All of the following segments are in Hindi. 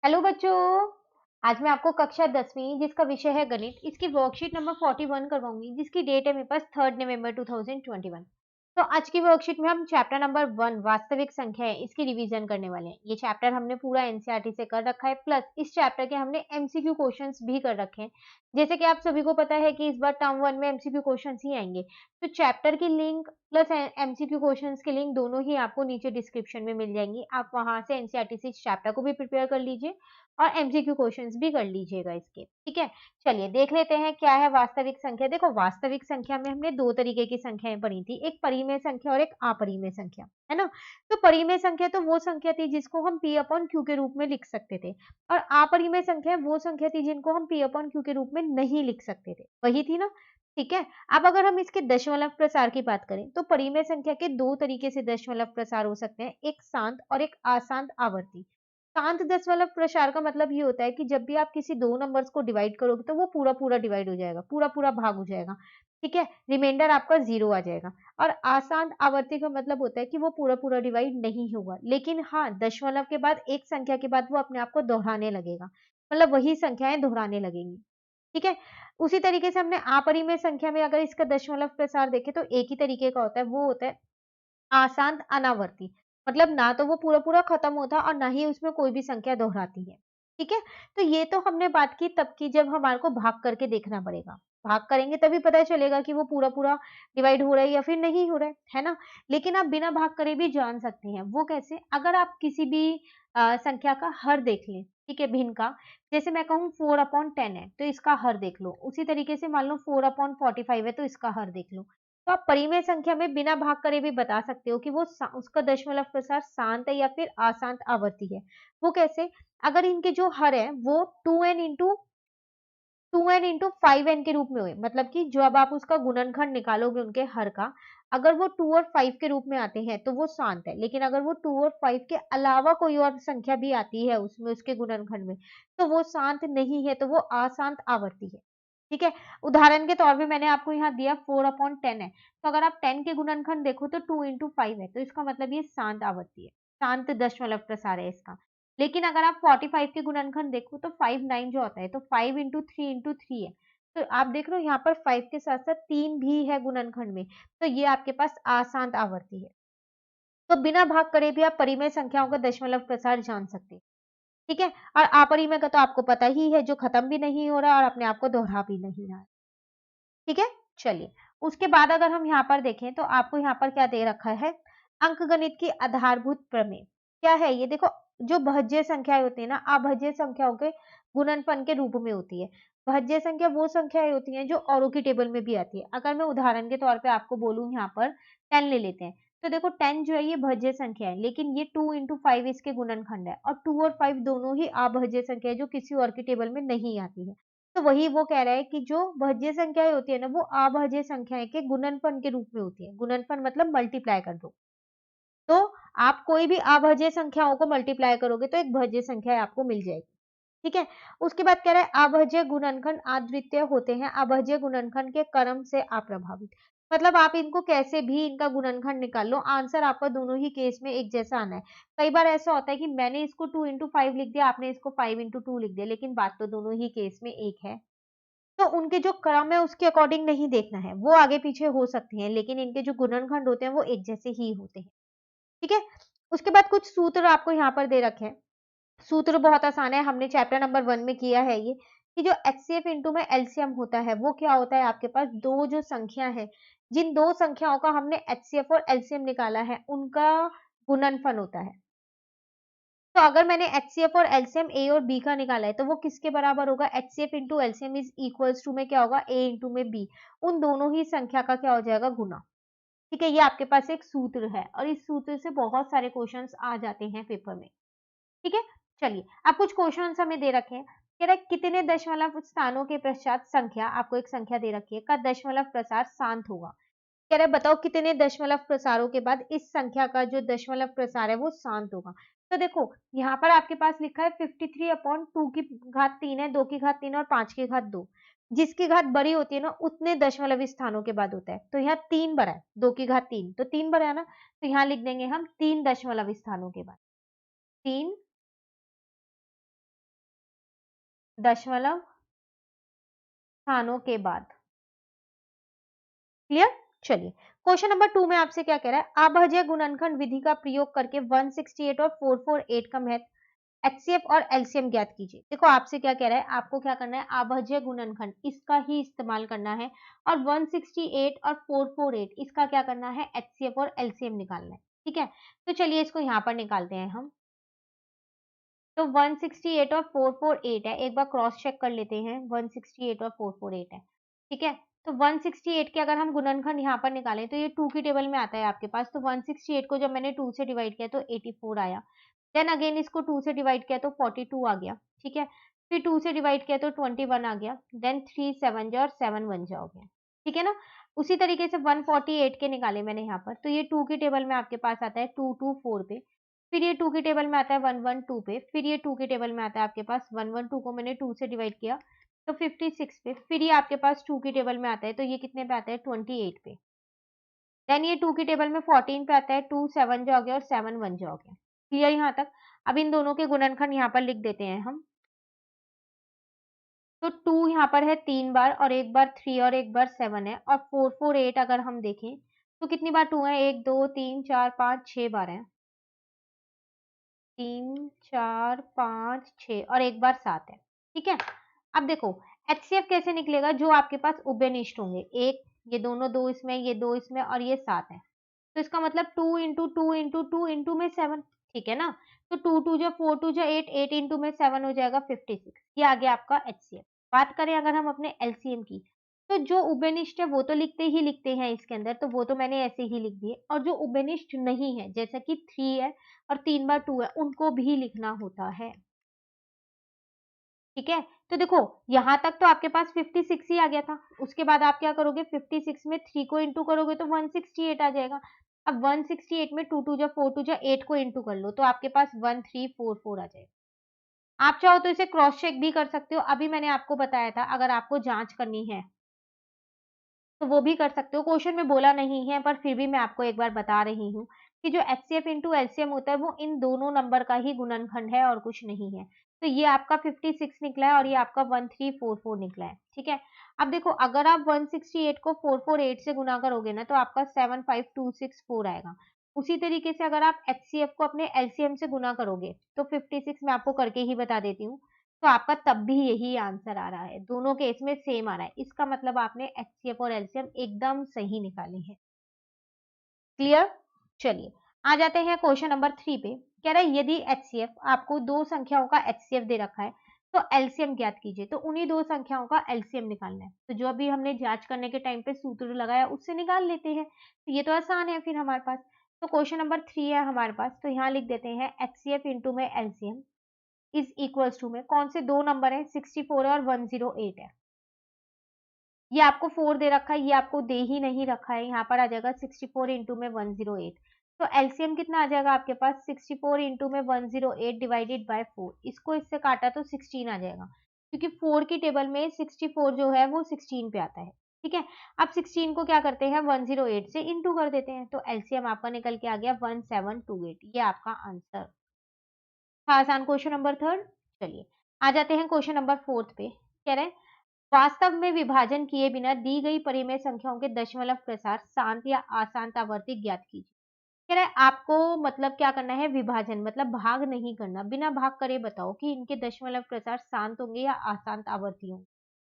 हेलो बच्चों। आज मैं आपको कक्षा 10वीं जिसका विषय है गणित, इसकी वर्कशीट नंबर 41 करवाऊंगी, जिसकी डेट है मेरे पास 3 नवंबर 2021। तो आज की वर्कशीट में हम चैप्टर नंबर 1 वास्तविक संख्या है इसकी रिवीजन करने वाले हैं। ये चैप्टर हमने पूरा एनसीईआरटी से कर रखा है, प्लस इस चैप्टर के हमने एमसीक्यू क्वेश्चंस भी कर रखे हैं। जैसे कि आप सभी को पता है कि इस बार टर्म 1 में एमसीक्यू क्वेश्चंस ही आएंगे। तो चैप्टर की लिंक प्लस एमसीक्यू क्वेश्चंस की लिंक दोनों ही आपको नीचे डिस्क्रिप्शन में मिल जाएंगी। आप वहां से एनसीईआरटी से इस चैप्टर को भी प्रिपेयर कर लीजिए और एमसीक्यू क्वेश्चंस भी कर लीजिएगा इसके। ठीक है, चलिए देख लेते हैं क्या है वास्तविक संख्या। देखो, वास्तविक संख्या में हमने दो तरीके की संख्याएं पढ़ी थी, एक परिमेय संख्या और एक अपरिमेय संख्या, है ना। तो परिमेय संख्या तो वो संख्या थी जिसको हम p अपॉन क्यू के रूप में लिख सकते थे, और अपरिमेय संख्या वो संख्या थी जिनको हम p अपॉन क्यू के रूप में नहीं लिख सकते थे, वही थी ना। ठीक है, अब अगर हम इसके दशमलव प्रसार की बात करें तो परिमेय संख्या के दो तरीके से दशमलव प्रसार हो सकते हैं, एक शांत और एक अशांत आवर्ती। शांत दशमलव प्रसार का मतलब ये होता है कि जब भी आप किसी दो नंबर्स को डिवाइड करोगे तो वो पूरा पूरा डिवाइड हो जाएगा, पूरा पूरा भाग हो जाएगा। ठीक है, रिमाइंडर आपका 0 आ जाएगा। और अशांत आवर्ती का मतलब होता है कि वो पूरा पूरा डिवाइड नहीं होगा, लेकिन हाँ, दशमलव के बाद एक संख्या के बाद वो अपने आप को दोहराने लगेगा, मतलब वही संख्याएं दोहराने लगेंगी। ठीक है, उसी तरीके से हमने अपरिमेय संख्या में अगर इसका दशमलव प्रसार देखें तो एक ही तरीके का होता है, वो होता है अशांत अनावर्ती। मतलब ना तो वो पूरा पूरा खत्म होता और ना ही उसमें कोई भी संख्या दोहराती है। ठीक है, तो ये तो हमने बात की तब की जब हमारे को भाग करके देखना पड़ेगा। भाग करेंगे तभी पता चलेगा कि वो पूरा पूरा डिवाइड हो रहा है या फिर नहीं हो रहा है ना। लेकिन आप बिना भाग करे भी जान सकते हैं, वो कैसे? अगर आप किसी भी संख्या का हर देख लें, ठीक है, भिन्न का। जैसे मैं कहूँ 4/10 है तो इसका हर देख लो, उसी तरीके से मान लो 4/45 है तो इसका हर देख लो। तो आप परिमेय संख्या में बिना भाग करे भी बता सकते हो कि वो उसका दशमलव प्रसार शांत है या फिर अशांत आवर्ती है। वो कैसे? अगर इनके जो हर है वो 2n इंटू 5n के रूप में हुए, मतलब कि जब आप उसका गुणनखंड निकालोगे उनके हर का, अगर वो 2 और 5 के रूप में आते हैं तो वो शांत है। लेकिन अगर वो 2 और 5 के अलावा कोई और संख्या भी आती है उसमें, उसके गुणनखंड में, तो वो शांत नहीं है, तो वो अशांत आवर्ती है। ठीक है, उदाहरण के तौर पे मैंने आपको यहाँ दिया 4/10 है, तो अगर आप 10 के गुणनखंड देखो तो 2 इंटू 5 है, तो इसका मतलब ये शांत आवर्ती है, शांत दशमलव प्रसार है इसका। लेकिन अगर आप 45 के गुणनखंड देखो तो 5 9 जो आता है, तो 5 इंटू 3 है। तो आप देख रहे हो यहाँ पर 5 के साथ साथ 3 भी है गुणनखंड में, तो ये आपके पास अशांत आवर्ती है। तो बिना भाग करे भी आप परिमेय संख्याओं का दशमलव प्रसार जान सकते हैं। ठीक है, और अपरिमेय का तो आपको पता ही है, जो खत्म भी नहीं हो रहा और अपने आप को दोहरा भी नहीं रहा। ठीक है, चलिए उसके बाद अगर हम यहाँ पर देखें तो आपको यहाँ पर क्या दे रखा है? अंकगणित की आधारभूत प्रमेय। क्या है ये? देखो, जो भाज्य संख्याएं होती है ना, अभाज्य संख्याओं के गुणनफल के रूप में होती है। भाज्य संख्या वो संख्याएं होती हैं जो औरों की टेबल में भी आती है। अगर मैं उदाहरण के तौर पे आपको बोलूं, यहाँ पर 10 ले लेते हैं, तो देखो 10 जो है ये भाज्य संख्या है, लेकिन ये 2 इंटू 5 इसके गुणनखंड है, और 2 और 5 दोनों ही अभाज्य संख्या है जो किसी और की टेबल में नहीं आती है। तो वही वो कह रहा है कि जो भाज्य संख्याएं होती है ना, वो अभाज्य संख्याएं के गुणनफल के रूप में होती है। गुणनफल मतलब मल्टीप्लाई कर दो। तो आप कोई भी अभाज्य संख्याओं को मल्टीप्लाई करोगे तो एक भाज्य संख्या आपको मिल जाएगी। ठीक है, उसके बाद कह रहा है अभाज्य गुणनखंड अद्वितीय होते हैं, अभाज्य गुणनखंड के क्रम से अप्रभावित। मतलब आप इनको कैसे भी इनका गुणनखंड निकाल लो, आंसर आपका दोनों ही केस में एक जैसा आना है। कई बार ऐसा होता है कि मैंने इसको 2 इंटू 5 लिख दिया, आपने इसको 5 इंटू 2 लिख दिया, लेकिन बात तो दोनों ही केस में एक है। तो उनके जो क्रम है उसके अकॉर्डिंग नहीं देखना है, वो आगे पीछे हो सकते हैं, लेकिन इनके जो गुणनखंड होते हैं वो एक जैसे ही होते हैं। ठीक है, उसके बाद कुछ सूत्र आपको यहाँ पर दे रखे हैं। सूत्र बहुत आसान है, हमने चैप्टर नंबर 1 में किया है ये, कि जो एचसीएफ इंटू में एलसीएम होता है वो क्या होता है? आपके पास दो जो संख्या है, जिन दो संख्याओं का हमने एचसीएफ और एलसीएम निकाला है उनका गुणनफल होता है। तो अगर मैंने एचसीएफ और एलसीएम ए और बी का निकाला है तो वो किसके बराबर होगा? HCF into LCM is equals to में क्या होगा? ए इंटू में बी। उन दोनों ही संख्या का क्या हो जाएगा? गुना। ठीक है, ये आपके पास एक सूत्र है और इस सूत्र से बहुत सारे क्वेश्चंस आ जाते हैं पेपर में। ठीक है, चलिए अब कुछ क्वेश्चंस हमें दे रखे हैं। कह रहा है कितने दशमलव स्थानों के पश्चात संख्या, आपको एक संख्या दे रखी है, का दशमलव प्रसार शांत होगा। कह रहा है बताओ कितने दशमलव प्रसारों के बाद इस संख्या का जो दशमलव प्रसार है वो शांत होगा। तो देखो यहाँ पर आपके पास लिखा है 53/2 की घात 3 है, 2 की घात 3 और 5 की घात 2। जिसकी घात बड़ी होती है ना उतने दशमलव स्थानों के बाद होता है। तो यहाँ 3 बड़ा है, 2 की घात 3 तो 3 बड़ा है ना, तो यहाँ लिख देंगे हम 3 दशमलव स्थानों के बाद। 3 दशमलव स्थानों के बाद। क्लियर? चलिए, क्वेश्चन नंबर 2 में आपसे क्या कह रहा है, अभाज्य गुणनखंड विधि का प्रयोग करके 168 और 448 का महत्व, एचसीएफ और एलसीएम ज्ञात कीजिए। देखो आपसे क्या कह रहा है, आपको क्या करना है, अभाज्य गुणनखंड इसका ही इस्तेमाल करना है और 168 और 448 इसका क्या करना है, एचसीएफ और एलसीएम निकालना है। ठीक है, तो चलिए इसको यहाँ पर निकालते हैं हम। तो 168 और 448 है, एक बार क्रॉस चेक कर लेते हैं, 168 और 448 है। ठीक है, तो 168 के अगर हम गुणनखंड यहाँ पर निकालें तो ये 2 की टेबल में आता है आपके पास, तो 168 को जब मैंने 2 से डिवाइड किया तो 84 आया। देन अगेन इसको 2 से डिवाइड किया तो 42 आ गया। ठीक है, फिर 2 से डिवाइड किया तो 21 आ गया। देन 3 7 जा और 7 1 जा हो गया। ठीक है ना, उसी तरीके से 148 के निकाले मैंने यहाँ पर, तो ये 2 की टेबल में आपके पास आता है 224 पे, फिर ये 2 की टेबल में आता है 112 पे, फिर ये 2 की टेबल में आता है आपके पास 112 को मैंने 2 से डिवाइड किया तो 56 पे, फिर ये आपके पास 2 की टेबल में आता है तो ये कितने पे आता है, 28 पे। देन ये 2 की टेबल में 14 पे आता है, 2 7 जा हो गया और 7 1 जा हो गया। क्लियर यहाँ तक? अब इन दोनों के गुणनखंड यहाँ पर लिख देते हैं हम। तो 2 यहाँ पर है 3 बार और एक बार 3 और एक बार 7 है, और 448 अगर हम देखें तो कितनी बार 2 है, 1 2 3 4 5 6 बार है, 3 4 5 6 और एक बार 7 है। ठीक है, अब देखो एचसीएफ कैसे निकलेगा, जो आपके पास उभयनिष्ठ होंगे, एक ये दोनों, दो इसमें, ये दो इसमें और ये 7 है, तो इसका मतलब 2 इंटू 2 इंटू 2 इंटू में 7। ठीक है ना, तो 2 2 जा 4 2 जा 8, 8 इंटू में 7 हो जाएगा 56। ये आ गया आपका एचसीएफ। बात करें अगर हम अपने एलसीएम की, तो जो उभयनिष्ठ है वो तो लिखते ही लिखते हैं इसके अंदर, तो वो तो मैंने ऐसे ही लिख दिए, और जो उभयनिष्ठ नहीं है जैसा कि 3 है और 3 बार 2 है, उनको भी लिखना होता है। ठीक है, तो देखो यहाँ तक तो आपके पास 56 ही आ गया था, उसके बाद आप क्या करोगे, 56 में 3 को इंटू करोगे तो 168 आ जाएगा। अब 168 में 2 2 जा 4 2 जा 8 को इंटू कर लो तो आपके पास 1344 आ जाएगा। आप चाहो तो इसे क्रॉस चेक भी कर सकते हो, अभी मैंने आपको बताया था अगर आपको जांच करनी है तो वो भी कर सकते हो। क्वेश्चन में बोला नहीं है पर फिर भी मैं आपको एक बार बता रही हूँ कि जो एचसीएफ इंटू एलसीएम होता है वो इन दोनों नंबर का ही गुणनखंड है और कुछ नहीं है। तो ये आपका 56 निकला है और ये आपका 1344 निकला है। ठीक है, अब देखो अगर आप 168 को 448 से गुना करोगे ना तो आपका 75264 आएगा। उसी तरीके से अगर आप एचसीएफ को अपने एलसीएम से गुना करोगे तो 56 मैं आपको करके ही बता देती हूँ, तो आपका तब भी यही आंसर आ रहा है, दोनों केस में सेम आ रहा है, इसका मतलब आपने एचसीएफ और एलसीएम एकदम सही निकाले हैं। क्लियर? चलिए आ जाते हैं क्वेश्चन नंबर 3 पे। कह रहा है यदि एचसीएफ, आपको दो संख्याओं का एचसीएफ दे रखा है तो एलसीएम ज्ञात कीजिए, तो उन्हीं दो संख्याओं का एलसीएम निकालना है। तो जो अभी हमने जांच करने के टाइम पे सूत्र लगाया उससे निकाल लेते हैं, तो ये तो आसान है फिर हमारे पास। तो क्वेश्चन नंबर 3 है हमारे पास, तो यहाँ लिख देते हैं एचसीएफ इंटू में एलसीएम इज इक्वल्स टू में कौन से दो नंबर है, 64 है और 108 है। ये आपको 4 दे रखा है, ये आपको दे ही नहीं रखा है, यहाँ पर आ जाएगा 64 इंटू में 108। तो एलसीएम कितना आ जाएगा आपके पास, 64 इंटू में 108 डिवाइडेड बाय 4, इसको इससे काटा तो 16 आ जाएगा, क्योंकि 4 की टेबल में 64 जो है वो 16 पे आता है। ठीक है, अब 16 को क्या करते हैं, 108 से इंटू कर देते हैं, तो एलसीएम आपका निकल के आ गया 1728। ये आपका आंसर था। आसान क्वेश्चन नंबर 3। चलिए आ जाते हैं क्वेश्चन नंबर 4 पे। कह रहे हैं वास्तव में विभाजन किए बिना दी गई परिमेय संख्याओं के दशमलव प्रसार शांत या अशांत आवर्ती ज्ञात कीजिए। कह रहा है आपको मतलब क्या करना है, विभाजन मतलब भाग नहीं करना, बिना भाग करे बताओ कि इनके दशमलव प्रसार शांत होंगे या अशांत आवर्ती होंगे।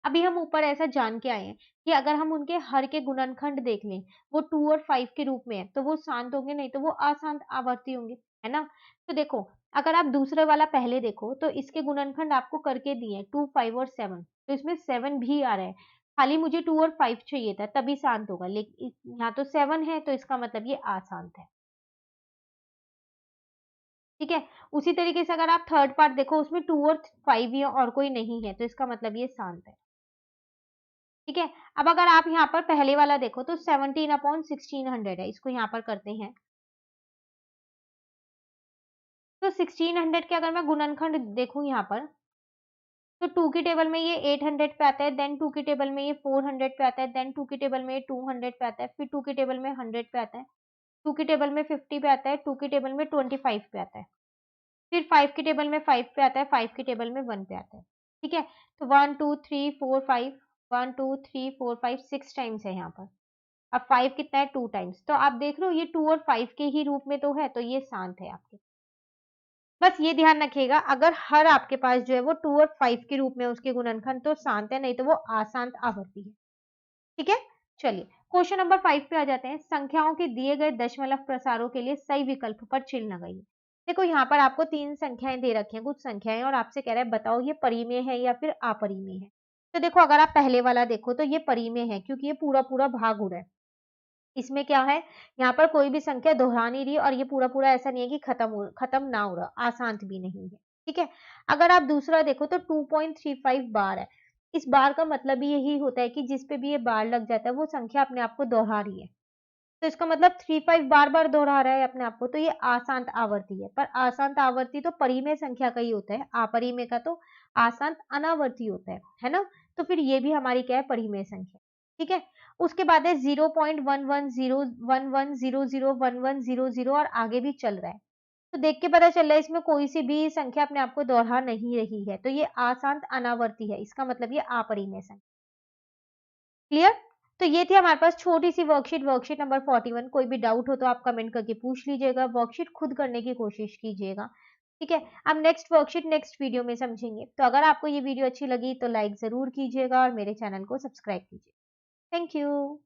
अभी हम ऊपर ऐसा जान के आए हैं कि अगर हम उनके हर के गुणनखंड देख लें, वो 2 और 5 के रूप में है तो वो शांत होंगे, नहीं तो वो अशांत आवर्ती होंगे, है ना। तो देखो अगर आप दूसरे वाला पहले देखो तो इसके गुणनखंड आपको करके दिए हैं 2 5 और 7, तो इसमें 7 भी आ रहा है, खाली मुझे 2 और 5 चाहिए था तभी शांत होगा, लेकिन यहाँ तो 7 है तो इसका मतलब ये अशांत है। ठीक है, उसी तरीके से अगर आप थर्ड पार्ट देखो उसमें 2 और 5 ही है और कोई नहीं है, तो इसका मतलब ये शांत है। ठीक है, अब अगर आप यहाँ पर पहले वाला देखो तो 17 अपॉन 1600 है, इसको यहाँ पर करते हैं। तो 1600 के अगर मैं गुणनखंड देखूं यहाँ पर, तो 2 की टेबल में ये 800 पे आता है, देन 2 की टेबल में ये 400 पे आता है, देन 2 की टेबल में ये 200 पे आता है, फिर 2 की टेबल में 100 पे आता है, 2 की टेबल में 50 पे आता है, 2 की टेबल में 25 पे आता है, फिर 5 की टेबल में 5 पे आता है, 5 की टेबल में 1 पे आता है। ठीक है, तो 1 2 3 4 5, 1 2 3 4 5 6 टाइम्स है यहाँ पर। अब 5 कितना है, 2 टाइम्स, तो आप देख रहे हो ये 2 और 5 के ही रूप में तो है, तो ये शांत है आपके। बस ये ध्यान रखिएगा, अगर हर आपके पास जो है वो 2 और 5 के रूप में उसके गुणनखंड तो शांत है, नहीं तो वो अशांत आवर्ती है। ठीक है? चलिए, क्वेश्चन नंबर 5 पे आ जाते हैं। संख्याओं के दिए गए दशमलव प्रसारों के लिए सही विकल्प पर चिन्ह लगाइए। देखो यहाँ पर आपको 3 संख्याएँ दे रखी हैं, कुछ संख्याएँ, और आपसे कह रहा है बताओ ये परिमेय है या फिर अपरिमेय है। तो देखो अगर आप पहले वाला देखो तो ये परिमेय है, क्योंकि ये पूरा-पूरा भाग हो रहा है। इसमें क्या है, यहाँ पर कोई भी संख्या दोहरा नहीं रही और ये पूरा-पूरा ऐसा नहीं है कि खत्म ना हो रहा, अशांत भी नहीं है। ठीक है? अगर आप दूसरा देखो तो 2.35 बार है। इस बार का मतलब ही यही होता है कि जिस पे भी ये बार लग जाता है वो संख्या अपने आप को दोहरा रही है। तो इसका मतलब 35 बार-बार दोहरा रहा है अपने आप को, तो ये अशांत आवर्ती है। पर अशांत आवर्ती तो परिमेय संख्या का ही होता है, अपरिमेय का तो अशांत अनावर्ती होता है ना? तो फिर ये भी हमारी क्या है, परिमेय संख्या। ठीक है? उसके बाद है 0.110110001100 और आगे भी चल रहा है। तो देख के पता चल रहा है इसमें कोई सी भी संख्या अपने आप को दोहरा नहीं रही है, तो ये अशांत अनावर्ती है, इसका मतलब ये अपरिमेय संख्या। क्लियर? तो ये थी हमारे पास छोटी-सी वर्कशीट, वर्कशीट नंबर 41। कोई भी डाउट हो तो आप कमेंट करके पूछ लीजिएगा, वर्कशीट खुद करने की कोशिश कीजिएगा, ठीक है? अब नेक्स्ट वर्कशीट नेक्स्ट वीडियो में समझेंगे। तो अगर आपको ये वीडियो अच्छी लगी तो लाइक ज़रूर कीजिएगा और मेरे चैनल को सब्सक्राइब कीजिए। Thank you.